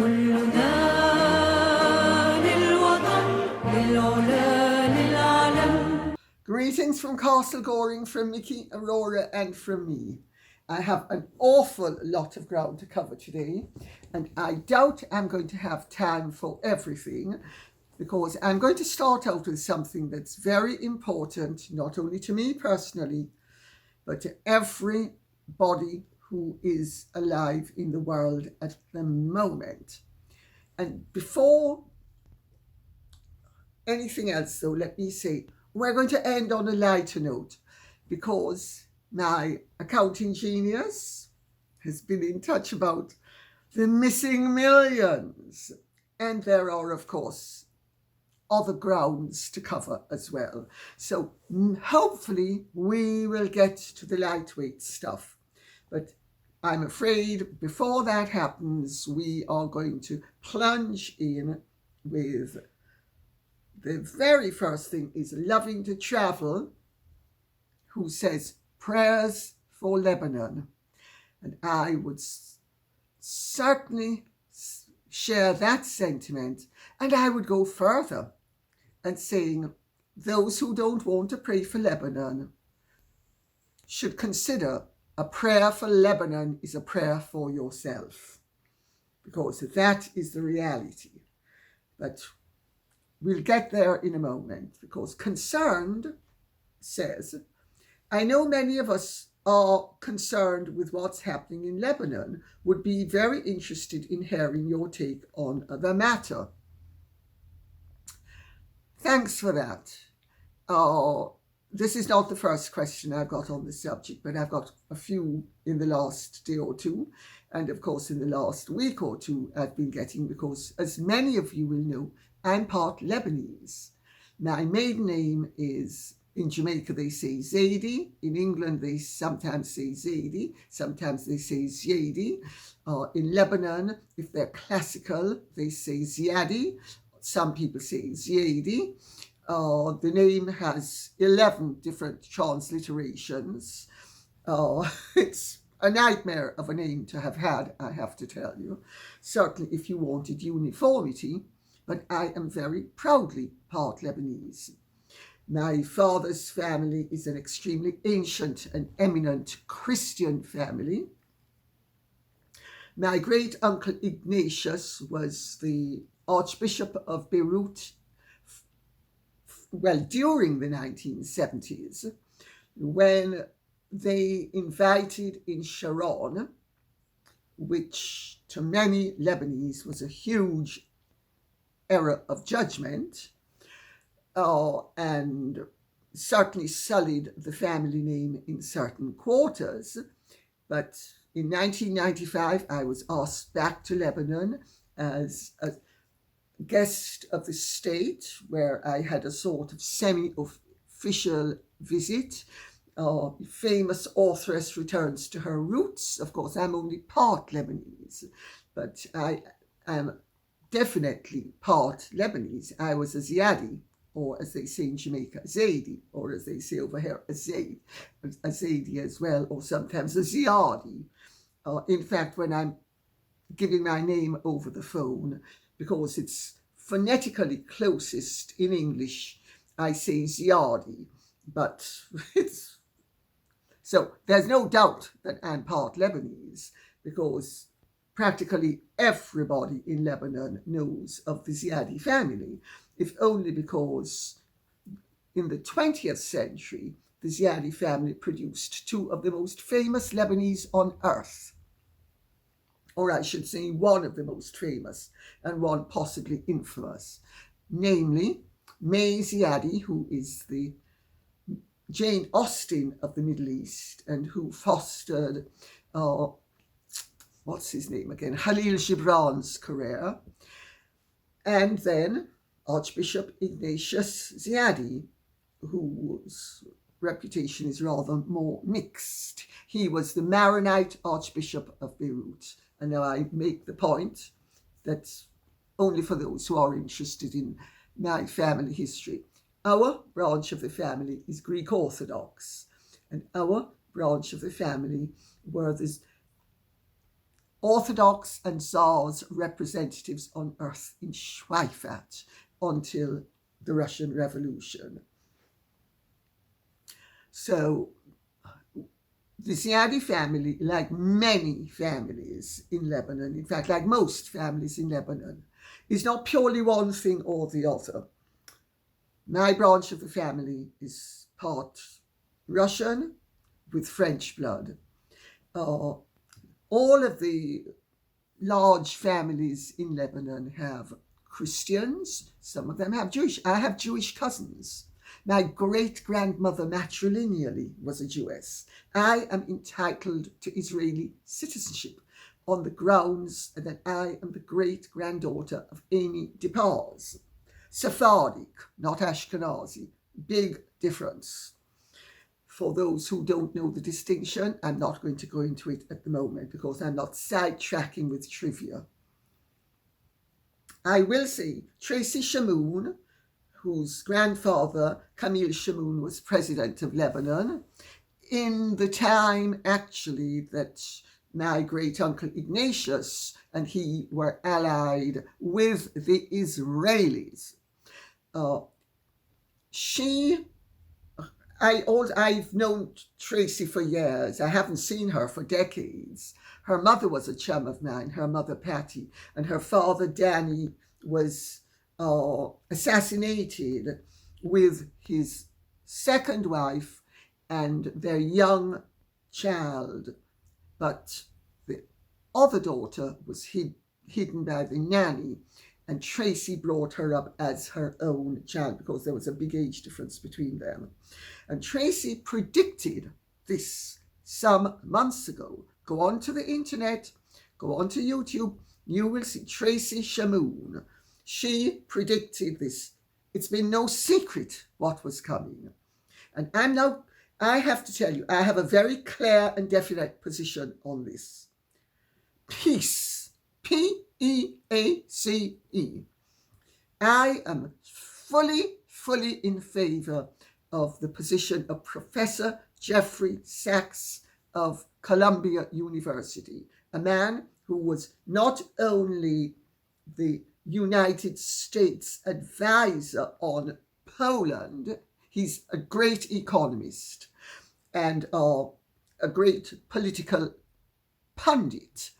كلنا للوطن للعلا للعلم. Greetings from Castle Goring, from Mickey, Aurora and from me. I have an awful lot of ground to cover today, and I doubt I'm going to have time for everything, because I'm going to start out with something that's very important, not only to me personally, but to everybody who is alive in the world at the moment. And before anything else, though, let me say, we're going to end on a lighter note, because my accounting genius has been in touch about the missing millions. And there are, of course, other grounds to cover as well. So hopefully we will get to the lightweight stuff. But I'm afraid before that happens, we are going to plunge in with the very first thing is Loving to Travel, who says, prayers for Lebanon. And I would certainly share that sentiment, and I would go further and saying those who don't want to pray for Lebanon should consider a prayer for Lebanon is a prayer for yourself, because that is the reality. But we'll get there in a moment, because Concerned says, I know many of us are concerned with what's happening in Lebanon, would be very interested in hearing your take on the matter. Thanks for that. This is not the first question I've got on the subject, but I've got a few in the last day or two. And of course, in the last week or two, I've been getting, because as many of you will know, I'm part Lebanese. My maiden name is, in Jamaica they say Zaidi, in England they sometimes say Zaidi, sometimes they say Ziadi. In Lebanon, if they're classical, they say Ziadi. Some people say Ziadi. The name has 11 different transliterations. It's a nightmare of a name to have had, I have to tell you. Certainly if you wanted uniformity, but I am very proudly part Lebanese. My father's family is an extremely ancient and eminent Christian family. My great uncle Ignatius was the Archbishop of Beirut, well, during the 1970s, when they invited in Sharon, which to many Lebanese was a huge error of judgment, and certainly sullied the family name in certain quarters. But in 1995, I was asked back to Lebanon as a guest of the state, where I had a sort of semi-official visit. Famous authoress returns to her roots. Of course, I'm only part Lebanese, but I am definitely part Lebanese. I was a Ziadi, or as they say in Jamaica, a Zaidi, or as they say over here, a Zaidi as well, or sometimes a Ziadi. In fact, when I'm giving my name over the phone, because it's phonetically closest in English, I say Ziadi, but it's... So there's no doubt that I'm part Lebanese, because practically everybody in Lebanon knows of the Ziadi family, if only because in the 20th century, the Ziadi family produced two of the most famous Lebanese on earth. Or I should say one of the most famous and one possibly infamous, namely May Ziadi, who is the Jane Austen of the Middle East and who fostered, what's his name again, Khalil Gibran's career, and then Archbishop Ignatius Ziadi, whose reputation is rather more mixed. He was the Maronite Archbishop of Beirut. And now I make the point that only for those who are interested in my family history. Our branch of the family is Greek Orthodox, and our branch of the family were the Orthodox and Tsar's representatives on earth in Schweifert until the Russian Revolution. So the Ziadi family, like many families in Lebanon, in fact, like most families in Lebanon, is not purely one thing or the other. My branch of the family is part Russian with French blood. All of the large families in Lebanon have Christians. Some of them have Jewish. I have Jewish cousins. My great-grandmother matrilineally was a Jewess. I am entitled to Israeli citizenship on the grounds that I am the great-granddaughter of Amy Dipaz. Sephardic, not Ashkenazi. Big difference. For those who don't know the distinction, I'm not going to go into it at the moment because I'm not sidetracking with trivia. I will say Tracy Shamoun, whose grandfather, Camille Shamoun, was president of Lebanon, in the time actually that my great-uncle Ignatius and he were allied with the Israelis. I've known Tracy for years. I haven't seen her for decades. Her mother was a chum of mine, her mother Patty, and her father Danny was assassinated with his second wife and their young child. But the other daughter was hidden by the nanny, and Tracy brought her up as her own child because there was a big age difference between them. And Tracy predicted this some months ago. Go onto the internet, go onto YouTube, you will see Tracy Shamoun. She predicted this. It's been no secret what was coming. And I have to tell you, I have a very clear and definite position on this. Peace, P-E-A-C-E. I am fully in favor of the position of Professor Jeffrey Sachs of Columbia University, a man who was not only the United States advisor on Poland, he's a great economist and a great political pundit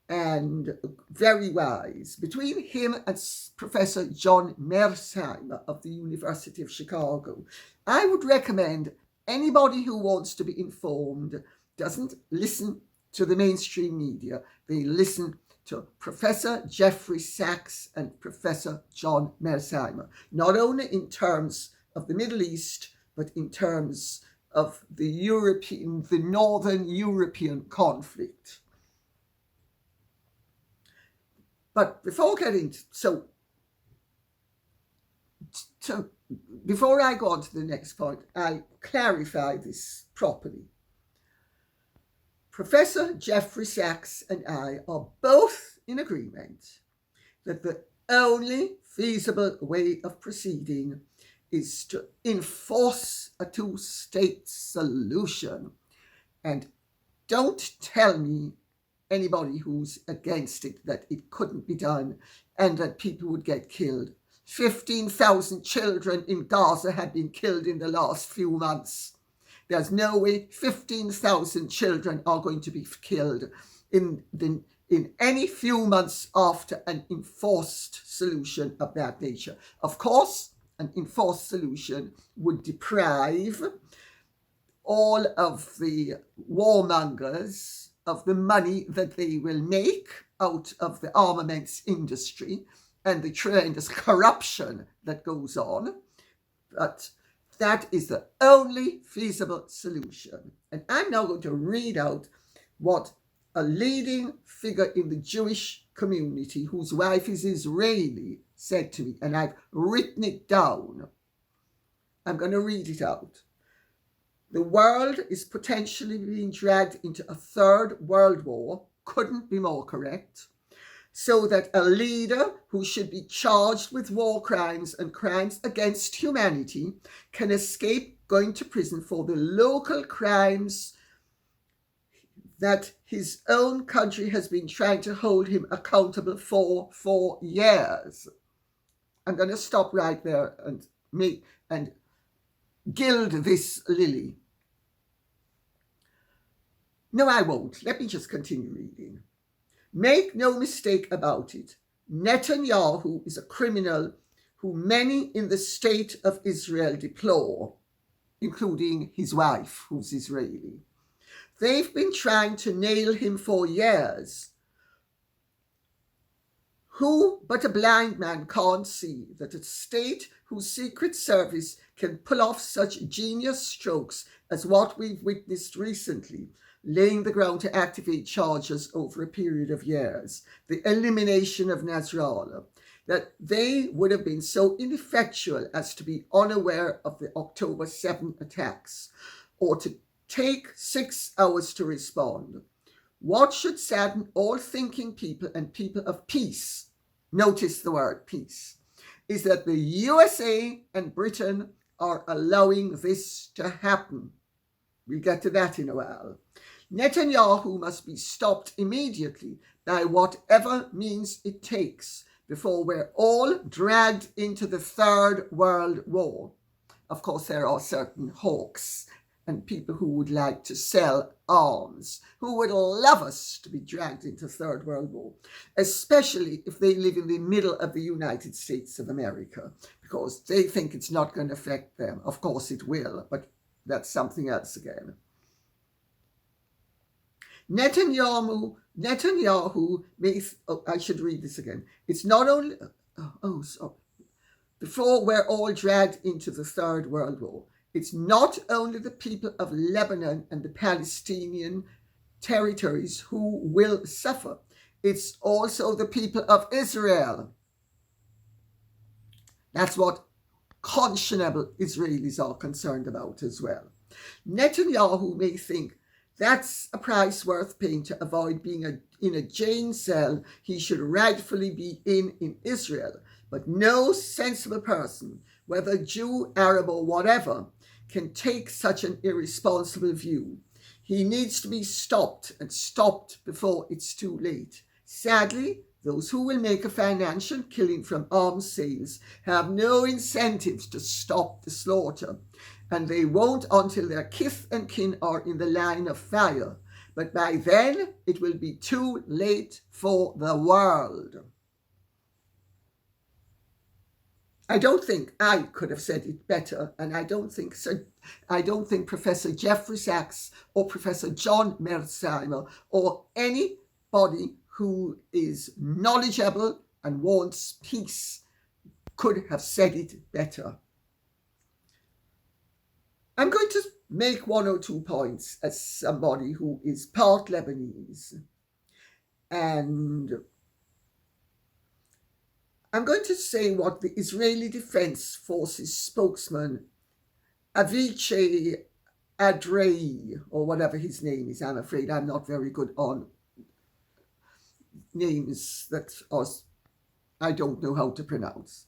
and very wise. Between him and Professor John Meirsheimer of the University of Chicago, I would recommend anybody who wants to be informed doesn't listen to the mainstream media. They listen to Professor Jeffrey Sachs and Professor John Meirsheimer, not only in terms of the Middle East, but in terms of the Northern European conflict. But before I go on to the next point, I clarify this properly. Professor Jeffrey Sachs and I are both in agreement that the only feasible way of proceeding is to enforce a two-state solution. And don't tell me, anybody who's against it, that it couldn't be done and that people would get killed. 15,000 children in Gaza have been killed in the last few months. There's no way 15,000 children are going to be killed in any few months after an enforced solution of that nature. Of course, an enforced solution would deprive all of the warmongers of the money that they will make out of the armaments industry and the tremendous corruption that goes on. But that is the only feasible solution. And I'm now going to read out what a leading figure in the Jewish community, whose wife is Israeli, said to me, and I've written it down. I'm going to read it out. The world is potentially being dragged into a third world war, couldn't be more correct, so that a leader who should be charged with war crimes and crimes against humanity can escape going to prison for the local crimes that his own country has been trying to hold him accountable for years. I'm going to stop right there and gild this lily. No, I won't. Let me just continue reading. Make no mistake about it. Netanyahu is a criminal who many in the state of Israel deplore, including his wife, who's Israeli. They've been trying to nail him for years. Who but a blind man can't see that a state whose secret service can pull off such genius strokes as what we've witnessed recently, laying the ground to activate charges over a period of years, the elimination of Nasrallah, that they would have been so ineffectual as to be unaware of the October 7 attacks, or to take 6 hours to respond. What should sadden all thinking people and people of peace, notice the word peace, is that the USA and Britain are allowing this to happen. We'll get to that in a while. Netanyahu must be stopped immediately by whatever means it takes before we're all dragged into the Third World War. Of course, there are certain hawks and people who would like to sell arms, who would love us to be dragged into Third World War, especially if they live in the middle of the United States of America, because they think it's not going to affect them. Of course it will, but that's something else again. Netanyahu I should read this again. It's not only, before we're all dragged into the Third World War, it's not only the people of Lebanon and the Palestinian territories who will suffer. It's also the people of Israel. That's what conscionable Israelis are concerned about as well. Netanyahu may think that's a price worth paying to avoid being in a jail cell he should rightfully be in Israel. But no sensible person, whether Jew, Arab, or whatever, can take such an irresponsible view. He needs to be stopped, and stopped before it's too late. Sadly, those who will make a financial killing from arms sales have no incentives to stop the slaughter, and they won't until their kith and kin are in the line of fire. But by then, it will be too late for the world. I don't think I could have said it better, and I don't think Professor Jeffrey Sachs or Professor John Meirsheimer or anybody who is knowledgeable and wants peace could have said it better. I'm going to make 1 or 2 points as somebody who is part Lebanese, and I'm going to say what the Israeli Defense Forces spokesman, Avichai Adrei, or whatever his name is. I'm afraid I'm not very good on names that I don't know how to pronounce.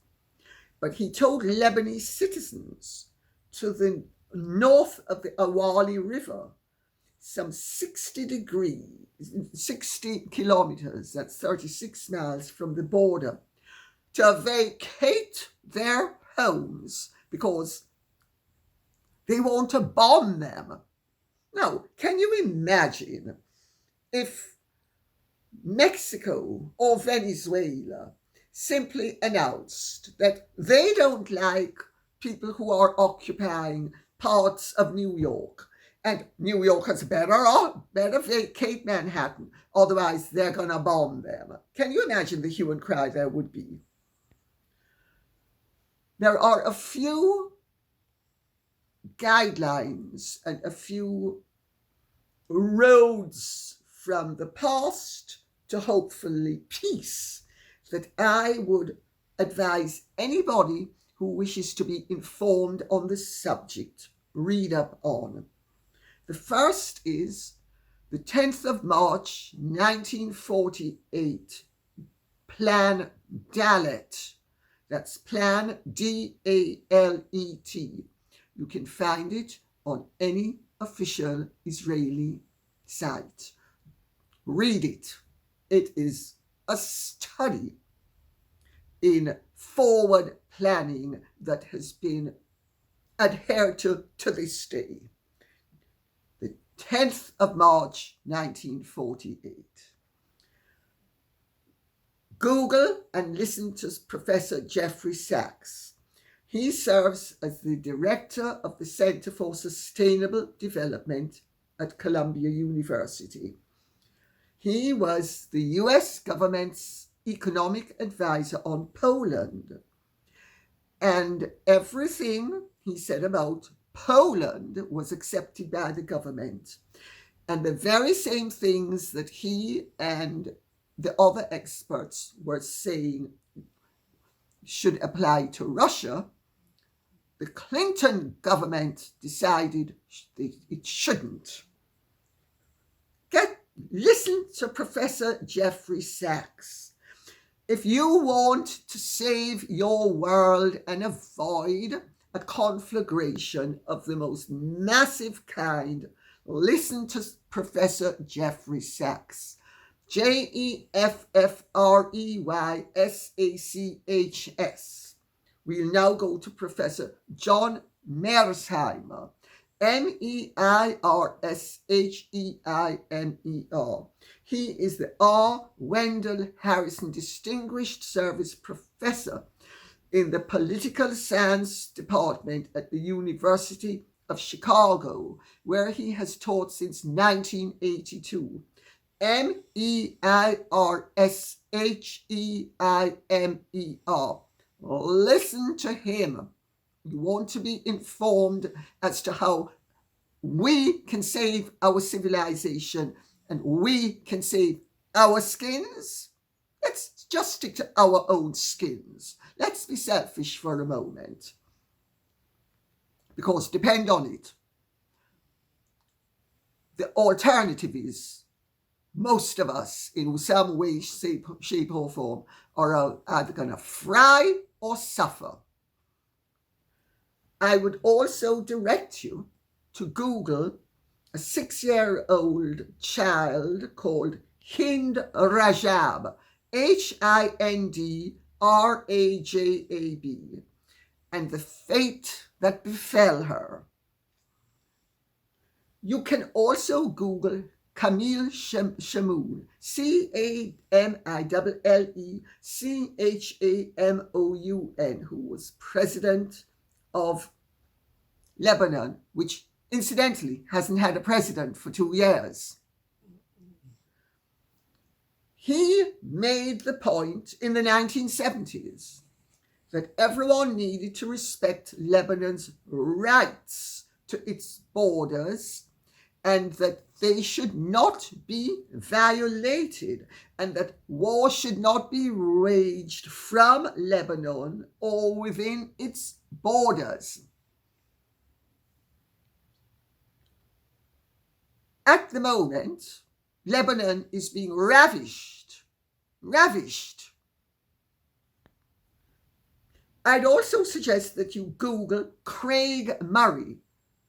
But he told Lebanese citizens to the north of the Awali River, some 60 kilometers, that's 36 miles from the border, to vacate their homes because they want to bomb them. Now, can you imagine if Mexico or Venezuela simply announced that they don't like people who are occupying parts of New York, and New Yorkers better vacate Manhattan, otherwise they're going to bomb them? Can you imagine the hue and cry there would be? There are a few guidelines and a few roads from the past to hopefully peace that I would advise anybody who wishes to be informed on the subject read up on. The first is the 10th of March 1948 Plan Dalet. That's Plan D-A-L-E-T. You can find it on any official Israeli site. Read it. It is a study in forward planning that has been adhered to this day. The 10th of March 1948. Google and listen to Professor Jeffrey Sachs. He serves as the director of the Center for Sustainable Development at Columbia University. He was the US government's economic advisor on Poland. And everything he said about Poland was accepted by the government. And the very same things that he and the other experts were saying should apply to Russia, the Clinton government decided it shouldn't. Listen to Professor Jeffrey Sachs. If you want to save your world and avoid a conflagration of the most massive kind, listen to Professor Jeffrey Sachs. JEFFREYSACHS. We'll now go to Professor John Meirsheimer. MEIRSHEIMER. He is the R. Wendell Harrison Distinguished Service Professor in the Political Science Department at the University of Chicago, where he has taught since 1982. MEIRSHEIMER. Listen to him. You want to be informed as to how we can save our civilization and we can save our skins? Let's just stick to our own skins. Let's be selfish for a moment. Because depend on it, the alternative is most of us, in some way, shape or form, are either going to fry or suffer. I would also direct you to Google a 6-year-old child called Hind Rajab, HIND RAJAB, and the fate that befell her. You can also Google Camille Chamoun, CAMILLECHAMOUN, who was president of Lebanon, which incidentally hasn't had a president for 2 years. He made the point in the 1970s that everyone needed to respect Lebanon's rights to its borders and that they should not be violated and that war should not be waged from Lebanon or within its borders. At the moment, Lebanon is being ravished. I'd also suggest that you Google Craig Murray,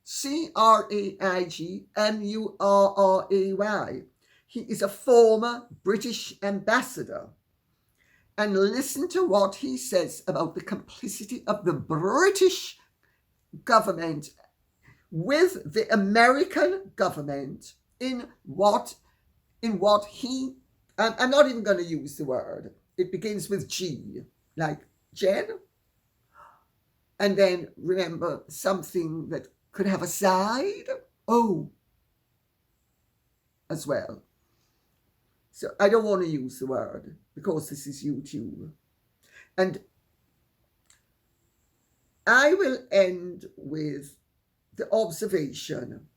CraigMurray. He is a former British ambassador. And listen to what he says about the complicity of the British government with the American government in what he, I'm not even going to use the word. It begins with G, like Jen. And then remember something that could have a side, O, as well. So I don't want to use the word because this is YouTube. And I will end with the observation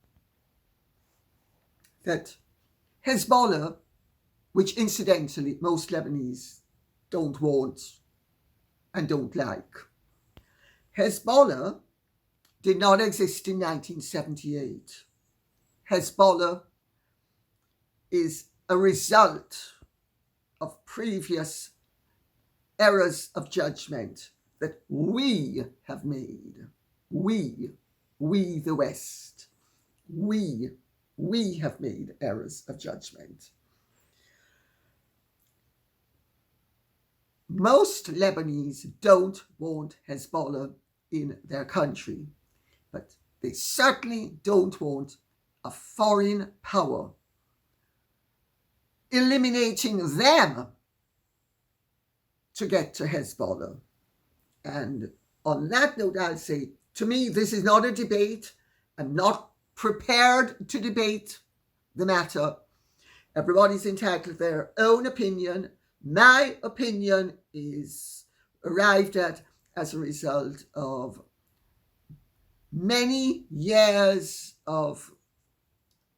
that Hezbollah, which incidentally most Lebanese don't want and don't like, Hezbollah did not exist in 1978. Hezbollah is a result of previous errors of judgment that we have made. We the West, we have made errors of judgment. most Lebanese don't want Hezbollah in their country, but they certainly don't want a foreign power eliminating them to get to Hezbollah. And on that note, I'll say, to me, this is not a debate. I'm not prepared to debate the matter. Everybody's entitled to their own opinion. My opinion is arrived at as a result of many years of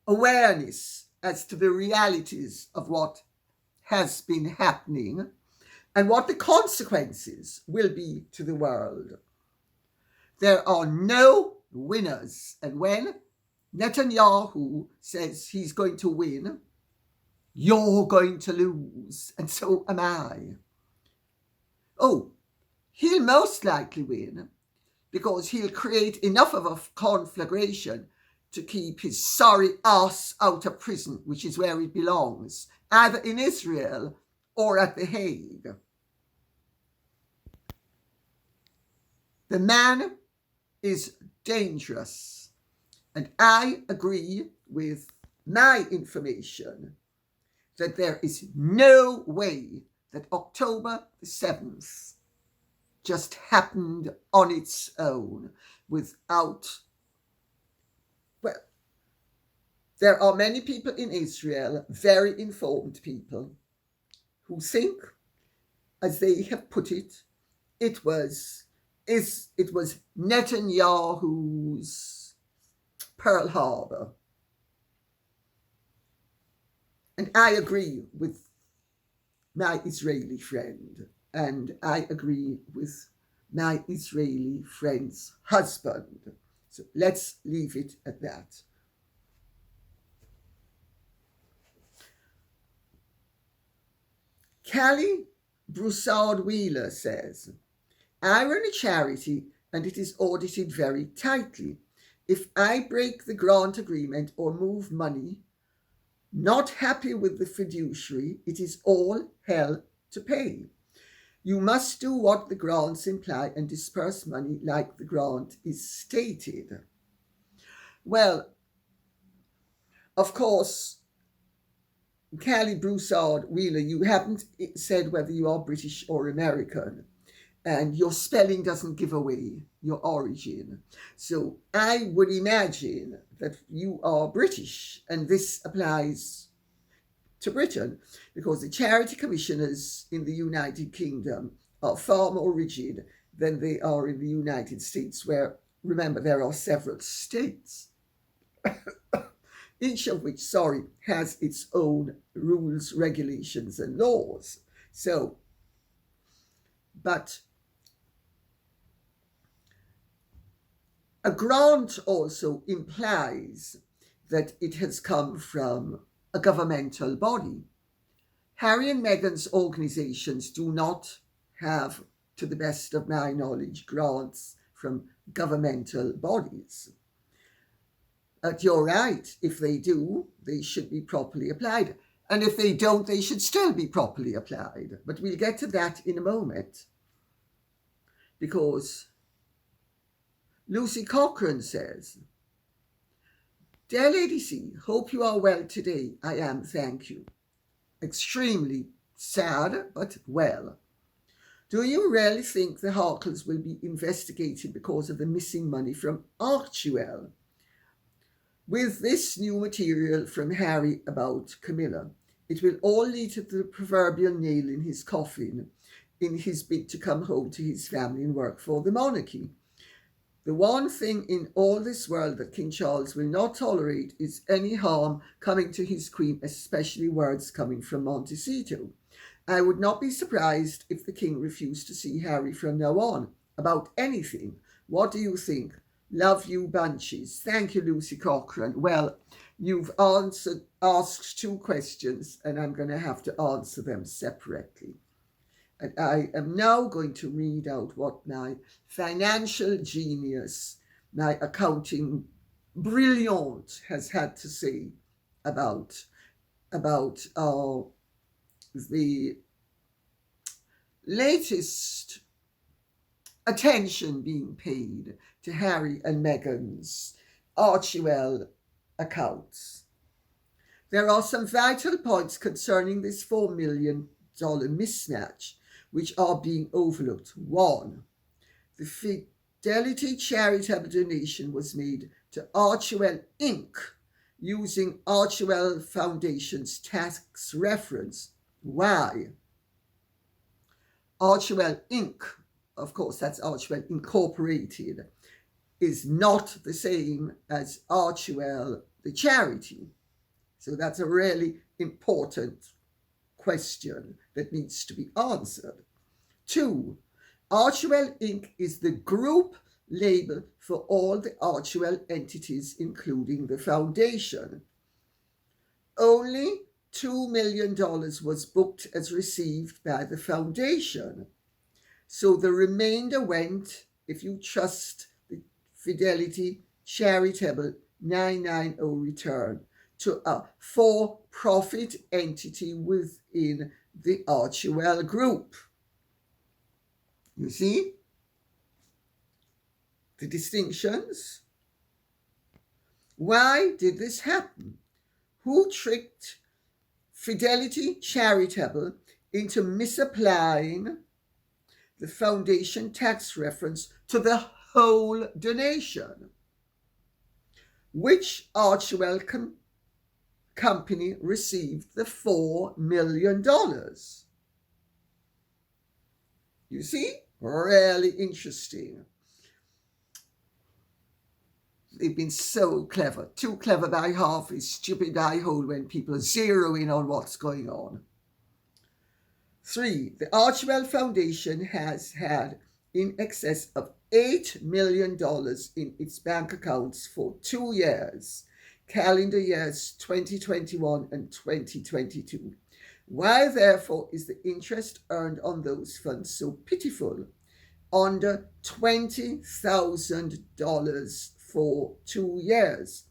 awareness as to the realities of what has been happening and what the consequences will be to the world. There are no winners. And when Netanyahu says he's going to win, you're going to lose, and so am I. Oh, he'll most likely win because he'll create enough of a conflagration to keep his sorry ass out of prison, which is where he belongs, either in Israel or at The Hague. The man is dangerous, and I agree with my information that there is no way that October the 7th just happened on its own without, well, there are many people in Israel, very informed people, who think, as they have put it, it was Netanyahu's Pearl Harbor. And I agree with my Israeli friend, and I agree with my Israeli friend's husband. So let's leave it at that. Callie Broussard-Wheeler says, I run a charity and it is audited very tightly. If I break the grant agreement or move money, not happy with the fiduciary, it is all hell to pay. You must do what the grants imply and disperse money like the grant is stated. Well, of course, Callie Broussard-Wheeler, you haven't said whether you are British or American, and your spelling doesn't give away your origin. So I would imagine that you are British, and this applies to Britain, because the charity commissioners in the United Kingdom are far more rigid than they are in the United States, where, remember, there are several states, each of which, has its own rules, regulations, and laws. So, but a grant also implies that it has come from a governmental body. Harry and Meghan's organizations do not have, to the best of my knowledge, grants from governmental bodies. But you're right, if they do, they should be properly applied. And if they don't, they should still be properly applied. But we'll get to that in a moment. Because Lucy Cochrane says, Dear Lady C, hope you are well today. I am, thank you. Extremely sad, but well. Do you really think the Harkles will be investigated because of the missing money from Archewell? With this new material from Harry about Camilla, it will all lead to the proverbial nail in his coffin in his bid to come home to his family and work for the monarchy. The one thing in all this world that King Charles will not tolerate is any harm coming to his queen, especially words coming from Montecito. I would not be surprised if the king refused to see Harry from now on about anything. What do you think? Love you bunches. Thank you, Lucy Cochrane. Well, you've asked two questions, and I'm going to have to answer them separately. And I am now going to read out what my financial genius, my accounting brilliant, has had to say about the latest attention being paid to Harry and Meghan's Archewell accounts. There are some vital points concerning this $4 million mismatch which are being overlooked. 1. The Fidelity charitable donation was made to Archewell Inc. using Archewell Foundation's tax reference. Why? Archewell Inc., of course, that's Archewell Incorporated, is not the same as Archewell, the charity. So that's a really important question that needs to be answered. 2. Archewell Inc. is the group label for all the Archewell entities, including the foundation. Only $2 million was booked as received by the foundation. So the remainder went, if you trust the Fidelity Charitable 990 return, to a for-profit entity within the Archewell group. You see the distinctions? Why did this happen? Who tricked Fidelity Charitable into misapplying the foundation tax reference to the whole donation? Which Archewell company received the $4 million? You see? Really interesting. They've been so clever. Too clever by half is stupid by whole when people zero in on what's going on. 3. The Archewell Foundation has had in excess of $8 million in its bank accounts for 2 years, calendar years 2021 and 2022. Why, therefore, is the interest earned on those funds so pitiful, under $20,000 for 2 years,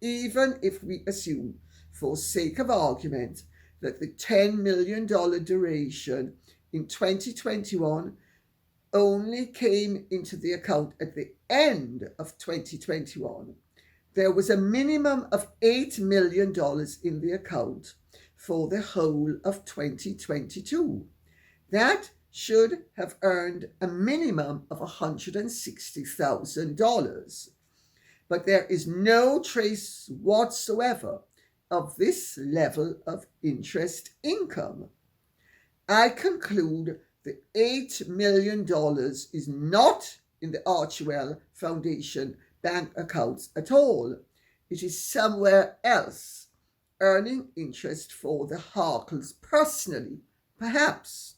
even if we assume, for sake of argument, that the $10 million duration in 2021 only came into the account at the end of 2021. There was a minimum of $8 million in the account for the whole of 2022. That should have earned a minimum of $160,000. But there is no trace whatsoever of this level of interest income. I conclude the $8 million is not in the Archewell Foundation bank accounts at all. It is somewhere else, earning interest for the Harkles personally, perhaps.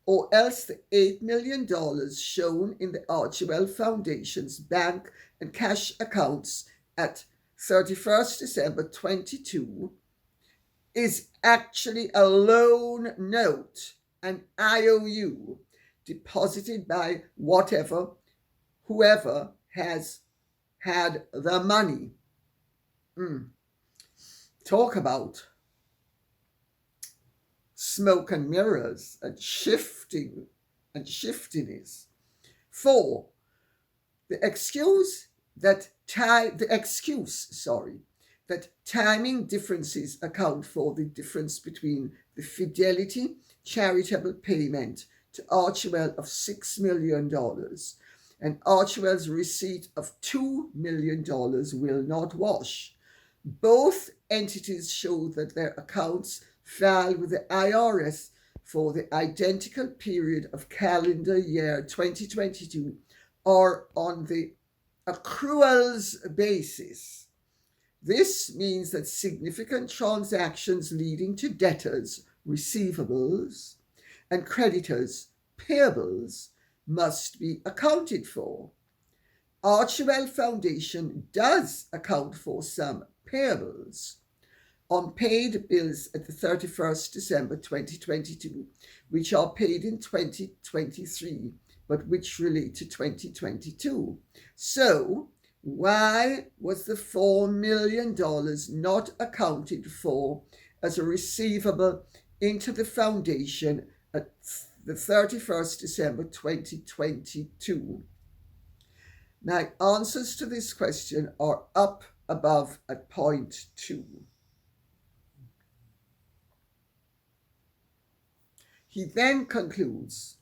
Or else the $8 million shown in the Archewell Foundation's bank and cash accounts at 31st December 22 is actually a loan note, an IOU, deposited by whoever has had the money. Talk about smoke and mirrors and shiftiness. 4. The excuse that timing differences account for the difference between the Fidelity charitable payment to Archewell of $6 million and Archewell's receipt of $2 million will not wash. Both entities show that their accounts filed with the IRS for the identical period of calendar year 2022 are on the accruals basis. This means that significant transactions leading to debtors' receivables and creditors' payables must be accounted for. Archewell Foundation does account for some payables. Unpaid bills at the 31st December 2022, which are paid in 2023, but which relate to 2022. So, why was the $4 million not accounted for as a receivable into the foundation at the 31st December 2022. My answers to this question are up above at point 2. He then concludes,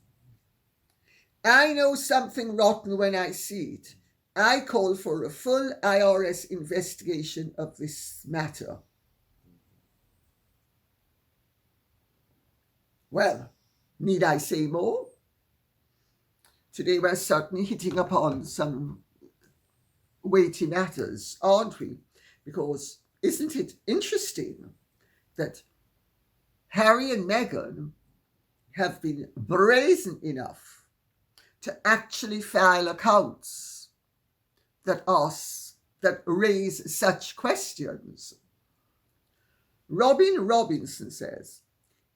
I know something rotten when I see it. I call for a full IRS investigation of this matter. Well, need I say more? Today we're certainly hitting upon some weighty matters, aren't we? Because isn't it interesting that Harry and Meghan have been brazen enough to actually file accounts that raise such questions? Robin Robinson says,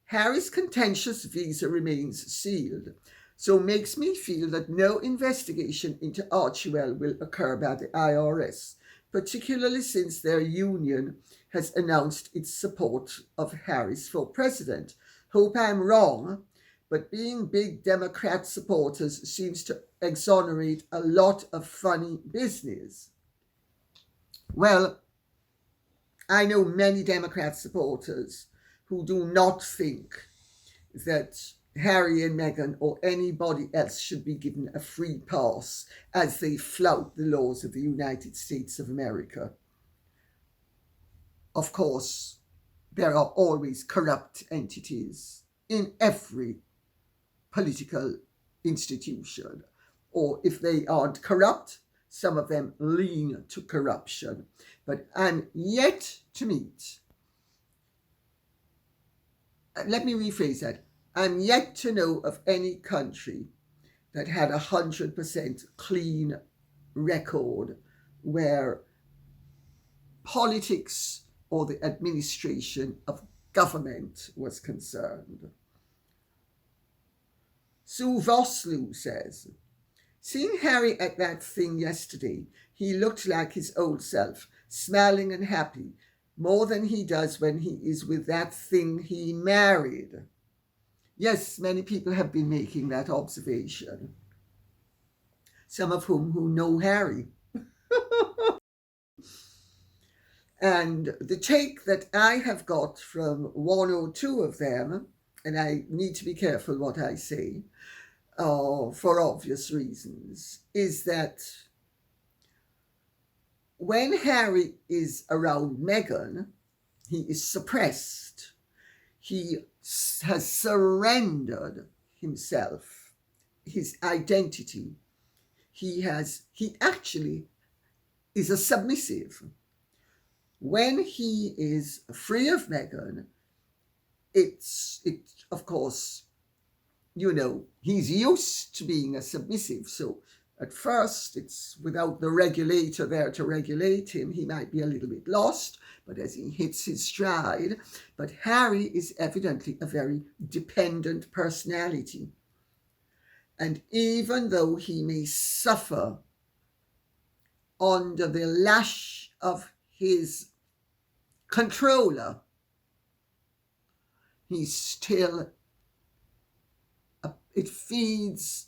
Harry's contentious visa remains sealed, so makes me feel that no investigation into Archewell will occur by the IRS, particularly since their union has announced its support of Harris for president. Hope I'm wrong, but being big Democrat supporters seems to exonerate a lot of funny business. Well, I know many Democrat supporters who do not think that Harry and Meghan or anybody else should be given a free pass as they flout the laws of the United States of America. Of course, there are always corrupt entities in every political institution, or if they aren't corrupt, some of them lean to corruption. But I'm yet to meet, let me rephrase that, I'm yet to know of any country that had 100% clean record where politics or the administration of government was concerned. Sue Vosloo says, seeing Harry at that thing yesterday, he looked like his old self, smiling and happy, more than he does when he is with that thing he married. Yes, many people have been making that observation, some of whom who know Harry. And the take that I have got from one or two of them, and I need to be careful what I say, for obvious reasons, is that when Harry is around Meghan, he is suppressed. He has surrendered himself, his identity. He actually is a submissive. When he is free of Meghan, of course, he's used to being a submissive. So at first, it's without the regulator there to regulate him. He might be a little bit lost, but as he hits his stride. But Harry is evidently a very dependent personality. And even though he may suffer under the lash of his controller, he's still, it feeds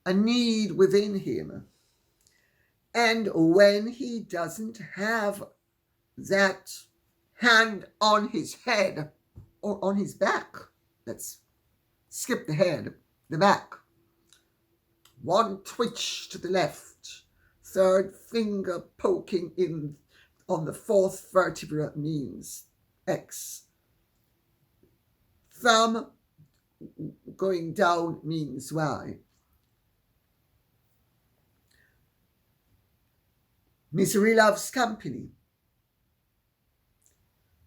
a need within him. And when he doesn't have that hand on his head or on his back, let's skip the head, the back, one twitch to the left, third finger poking in on the fourth vertebra means X, thumb going down means Y. Misery loves company.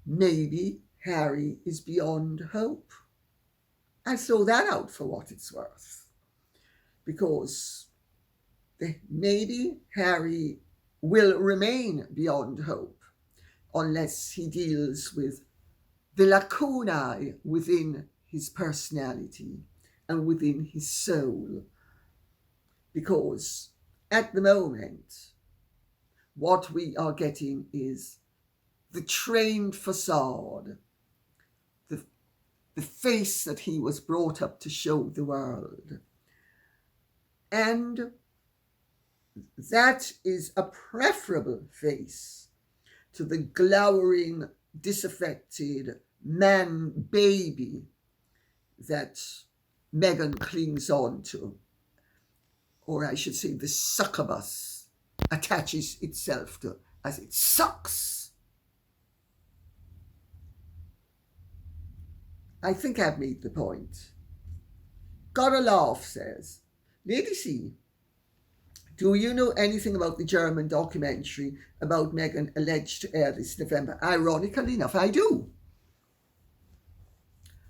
Maybe Harry is beyond hope. I throw that out for what it's worth. Because maybe Harry will remain beyond hope unless he deals with the lacunae within his personality and within his soul. Because at the moment, what we are getting is the trained facade, the face that he was brought up to show the world. And that is a preferable face to the glowering, disaffected man baby that Meghan clings on to, or I should say the succubus attaches itself to as it sucks. I think I've made the point. Gotta laugh says, Lady C, do you know anything about the German documentary about Meghan alleged to air this November? Ironically enough, I do.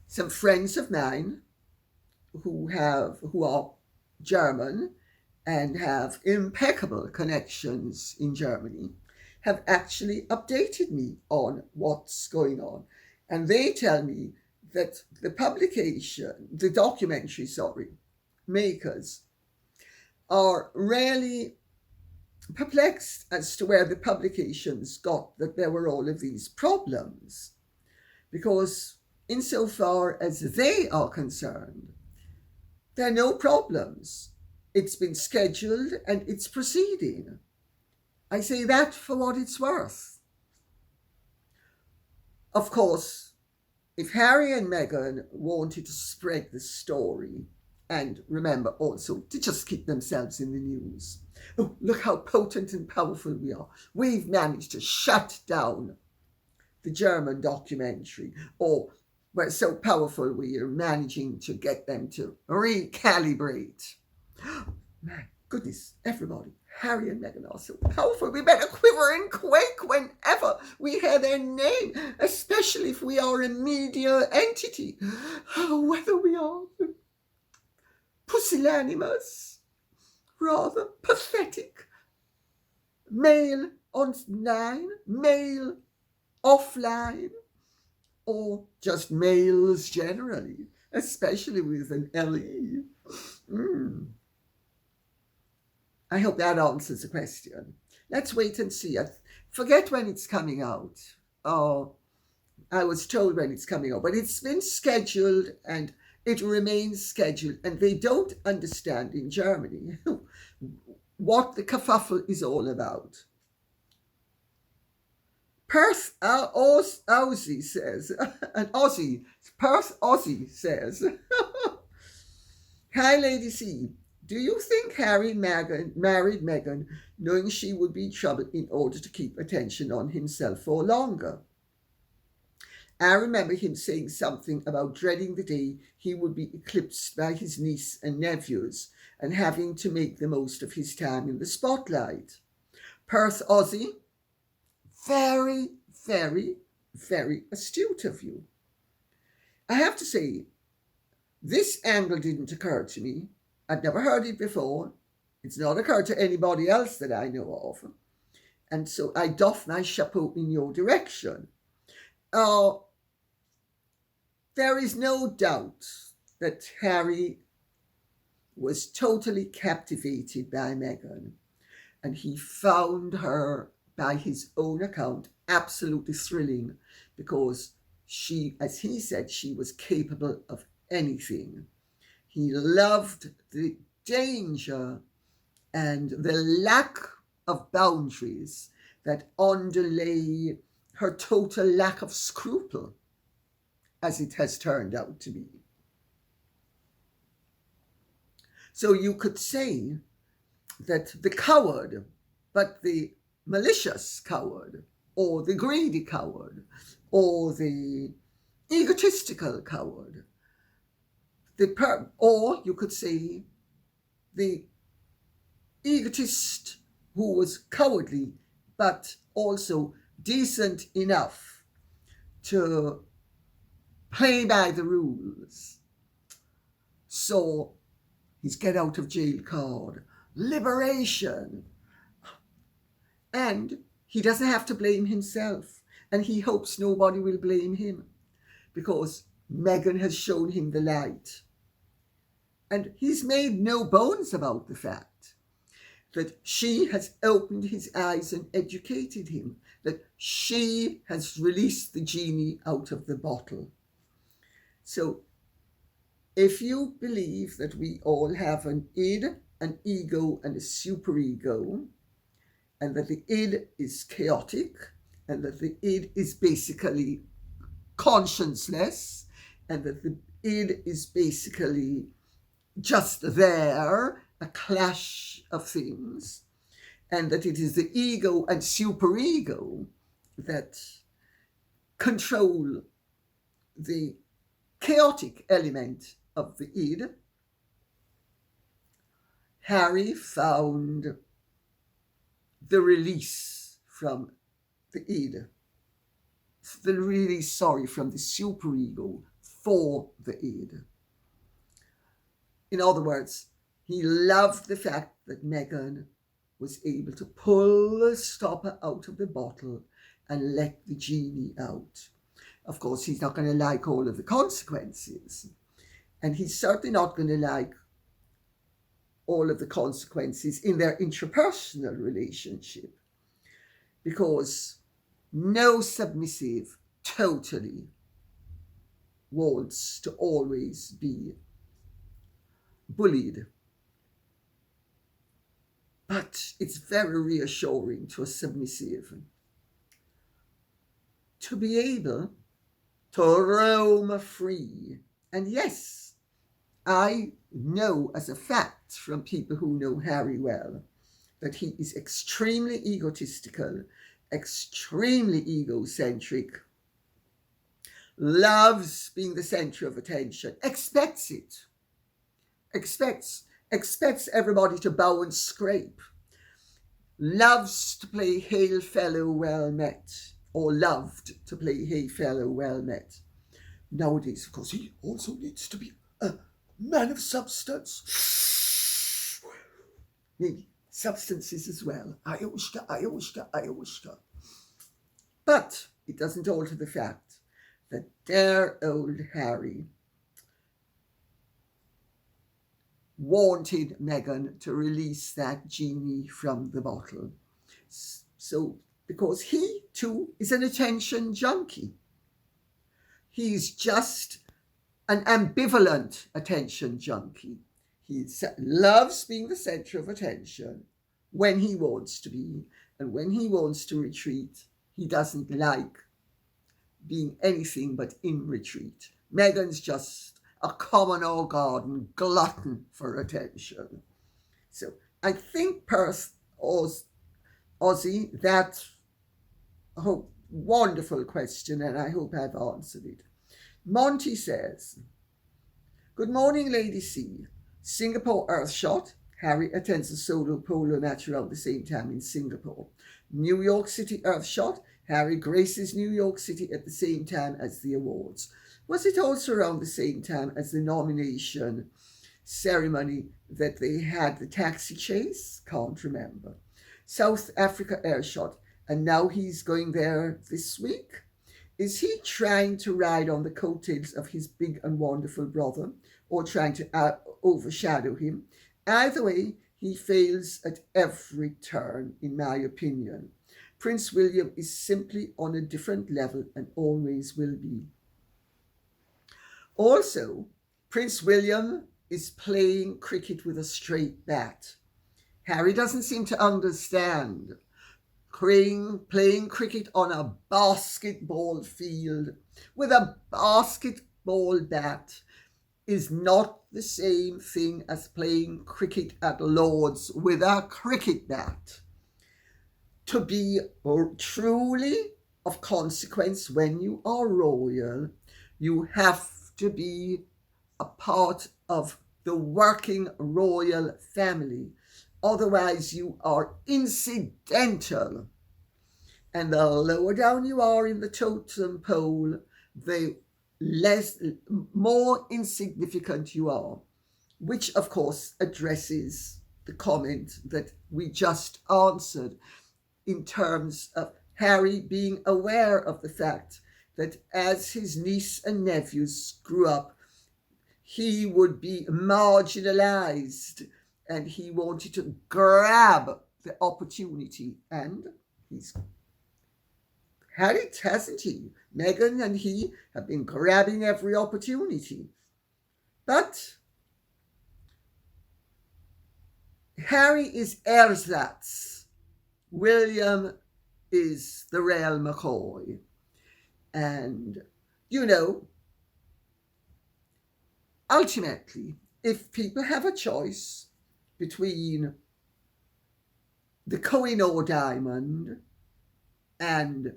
Some friends of mine who are German and have impeccable connections in Germany have actually updated me on what's going on. And they tell me that the documentary makers are really perplexed as to where the publications got that there were all of these problems. Because insofar as they are concerned, there are no problems. It's been scheduled and it's proceeding. I say that for what it's worth. Of course, if Harry and Meghan wanted to spread the story, and remember also to just keep themselves in the news. Oh, look how potent and powerful we are. We've managed to shut down the German documentary, or we're so powerful we are managing to get them to recalibrate. My goodness, everybody, Harry and Meghan are so powerful. We better quiver and quake whenever we hear their name, especially if we are a media entity. Oh, whether we are pusillanimous, rather pathetic, male online, male offline, or just males generally, especially with an LE. I hope that answers the question. Let's wait and see. I forget when it's coming out. Oh, I was told when it's coming out, but it's been scheduled and it remains scheduled, and they don't understand in Germany what the kerfuffle is all about. Perth Aussie says, Perth Aussie says, Hi Lady C, do you think Harry married Meghan knowing she would be trouble in order to keep attention on himself for longer? I remember him saying something about dreading the day he would be eclipsed by his niece and nephews and having to make the most of his time in the spotlight. Perth Aussie, very, very, very astute of you. I have to say, this angle didn't occur to me. I've never heard it before. It's not occurred to anybody else that I know of. And so I doff my chapeau in your direction. There is no doubt that Harry was totally captivated by Meghan, and he found her, by his own account, absolutely thrilling because she, as he said, she was capable of anything. He loved the danger and the lack of boundaries that underlay her total lack of scruple, as it has turned out to be. So you could say that the coward, but the malicious coward, or the greedy coward, or the egotistical coward, or you could say the egotist who was cowardly but also decent enough to play by the rules. So his get out of jail card, liberation. And he doesn't have to blame himself, and he hopes nobody will blame him because Meghan has shown him the light. And he's made no bones about the fact that she has opened his eyes and educated him, that she has released the genie out of the bottle. So if you believe that we all have an id, an ego, and a superego, and that the id is chaotic, and that the id is basically conscienceless, and that the id is basically just there, a clash of things, and that it is the ego and superego that control the chaotic element of the id, Harry found the release from the id, the release, from the superego for the id. In other words, he loved the fact that Meghan was able to pull the stopper out of the bottle and let the genie out. Of course, he's not going to like all of the consequences. And he's certainly not going to like all of the consequences in their intrapersonal relationship. Because no submissive totally wants to always be bullied. But it's very reassuring to a submissive to be able to roam free. And yes, I know as a fact from people who know Harry well that he is extremely egotistical, extremely egocentric, loves being the center of attention, expects it, expects everybody to bow and scrape, loves to play hail fellow well met, or loved to play hail fellow well met. Nowadays, of course, he also needs to be a man of substance. Maybe substances as well. Ayahuasca. But it doesn't alter the fact that dear old Harry wanted Meghan to release that genie from the bottle. So, because he too is an attention junkie. He's just an ambivalent attention junkie. He loves being the center of attention when he wants to be, and when he wants to retreat, he doesn't like being anything but in retreat. Meghan's just a common old garden glutton for attention. So I think Ozzy, that wonderful question, and I hope I've answered it. Monty says, good morning, Lady C. Singapore Earthshot. Harry attends a solo polo match around the same time in Singapore. New York City Earthshot. Harry graces New York City at the same time as the awards. Was it also around the same time as the nomination ceremony that they had the taxi chase? Can't remember. South Africa Airshot, and now he's going there this week? Is he trying to ride on the coattails of his big and wonderful brother, or trying to overshadow him? Either way, he fails at every turn, in my opinion. Prince William is simply on a different level and always will be. Also, Prince William is playing cricket with a straight bat. Harry doesn't seem to understand. Playing cricket on a basketball field with a basketball bat is not the same thing as playing cricket at Lord's with a cricket bat. To be truly of consequence when you are royal, you have to be a part of the working royal family. Otherwise, you are incidental. And the lower down you are in the totem pole, the more insignificant you are, which of course addresses the comment that we just answered in terms of Harry being aware of the fact that as his niece and nephews grew up, he would be marginalized, and he wanted to grab the opportunity, and he's Harry hasn't he? Meghan and he have been grabbing every opportunity. But Harry is ersatz. William is the real McCoy. And, ultimately, if people have a choice between the Kohinoor diamond and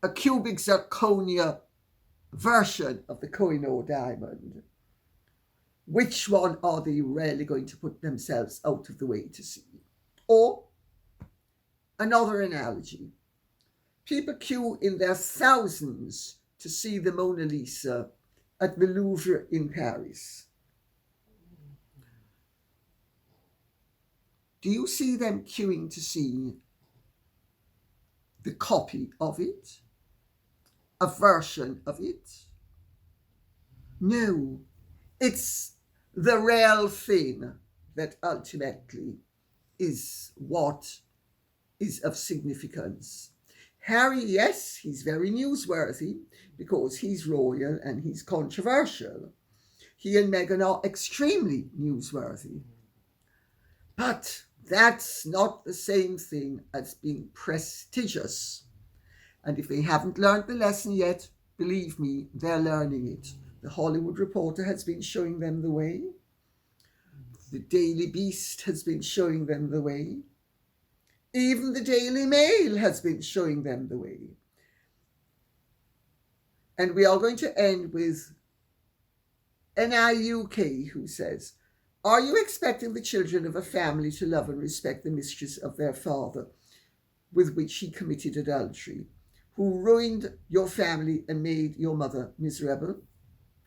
a cubic zirconia version of the Kohinoor diamond, which one are they really going to put themselves out of the way to see? Or another analogy, people queue in their thousands to see the Mona Lisa at the Louvre in Paris. Do you see them queuing to see the copy of it? A version of it? No, it's the real thing that ultimately is what is of significance. Harry, yes, he's very newsworthy because he's royal and he's controversial. He and Meghan are extremely newsworthy. But that's not the same thing as being prestigious. And if they haven't learned the lesson yet, believe me, they're learning it. The Hollywood Reporter has been showing them the way. The Daily Beast has been showing them the way. Even the Daily Mail has been showing them the way. And we are going to end with NIUK, who says, are you expecting the children of a family to love and respect the mistress of their father, with which he committed adultery, who ruined your family and made your mother miserable?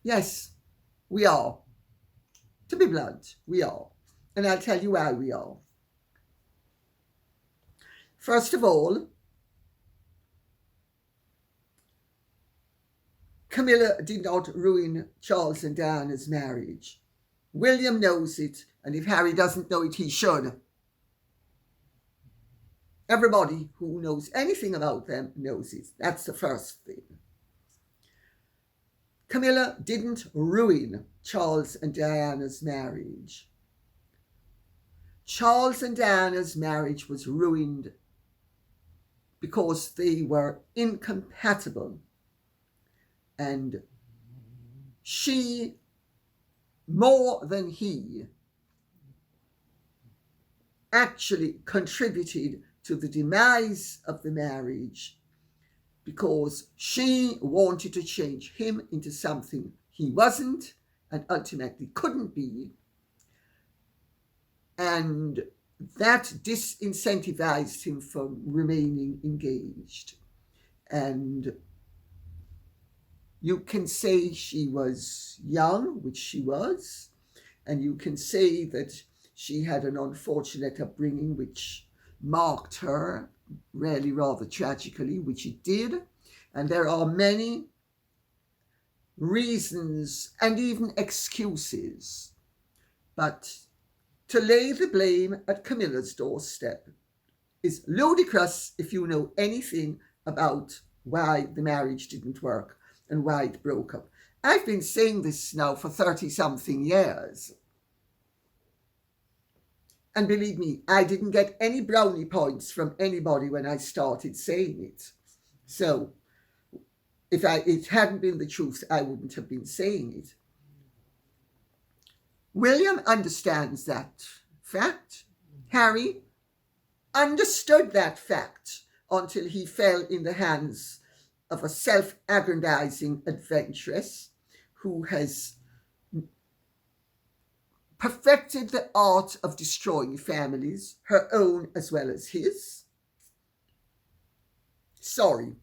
Yes, we are. To be blunt, we are. And I'll tell you why we are. First of all, Camilla did not ruin Charles and Diana's marriage. William knows it, and if Harry doesn't know it, he should. Everybody who knows anything about them knows it. That's the first thing. Camilla didn't ruin Charles and Diana's marriage. Charles and Diana's marriage was ruined because they were incompatible. And she, more than he, actually contributed to the demise of the marriage because she wanted to change him into something he wasn't and ultimately couldn't be. And that disincentivized him from remaining engaged. And you can say she was young, which she was, and you can say that she had an unfortunate upbringing which marked her really rather tragically, which it did. And there are many reasons and even excuses. But to lay the blame at Camilla's doorstep is ludicrous if you know anything about why the marriage didn't work and why it broke up. I've been saying this now for 30-something years. And believe me, I didn't get any brownie points from anybody when I started saying it. So if it hadn't been the truth, I wouldn't have been saying it. William understands that fact. Harry understood that fact until he fell in the hands of a self-aggrandizing adventuress who has perfected the art of destroying families, her own as well as his. Sorry.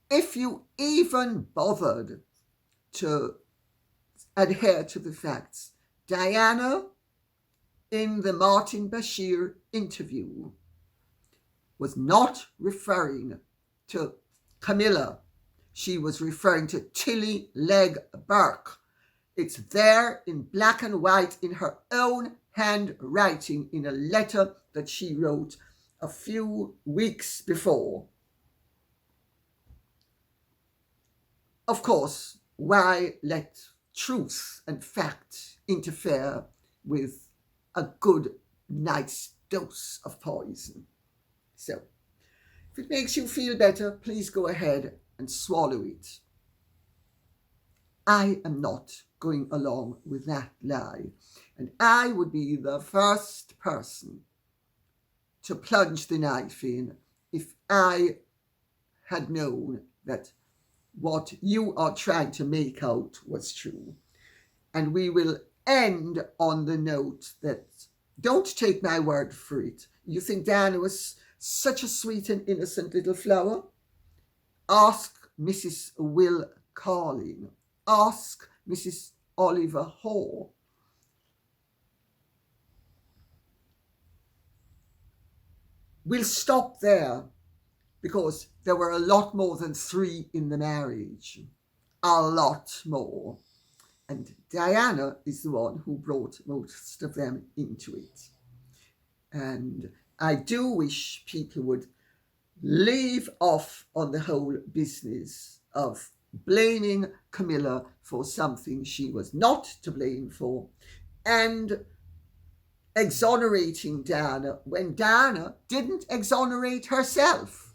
If you even bothered to adhere to the facts, Diana, in the Martin Bashir interview, was not referring to Camilla. She was referring to Tilly Legg Burke, It's there in black and white in her own handwriting in a letter that she wrote a few weeks before. Of course, why let truth and fact interfere with a good night's dose of poison? So, if it makes you feel better, please go ahead and swallow it. I am not going along with that lie, and I would be the first person to plunge the knife in if I had known that what you are trying to make out was true. And we will end on the note that, don't take my word for it. You think Diana was such a sweet and innocent little flower? Ask Mrs. Will Carling. Ask Mrs. Oliver Hoare. We'll stop there because there were a lot more than 3 in the marriage. A lot more. And Diana is the one who brought most of them into it. And I do wish people would leave off on the whole business of blaming Camilla for something she was not to blame for, and exonerating Diana when Diana didn't exonerate herself.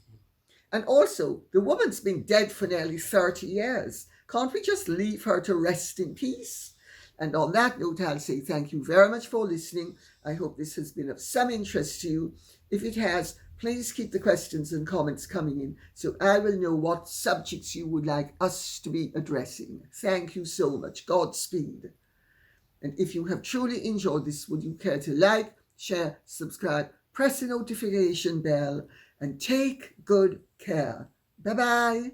And also, the woman's been dead for nearly 30 years. Can't we just leave her to rest in peace? And on that note, I'll say thank you very much for listening. I hope this has been of some interest to you. If it has, please keep the questions and comments coming in so I will know what subjects you would like us to be addressing. Thank you so much. Godspeed. And if you have truly enjoyed this, would you care to like, share, subscribe, press the notification bell, and take good care. Bye-bye.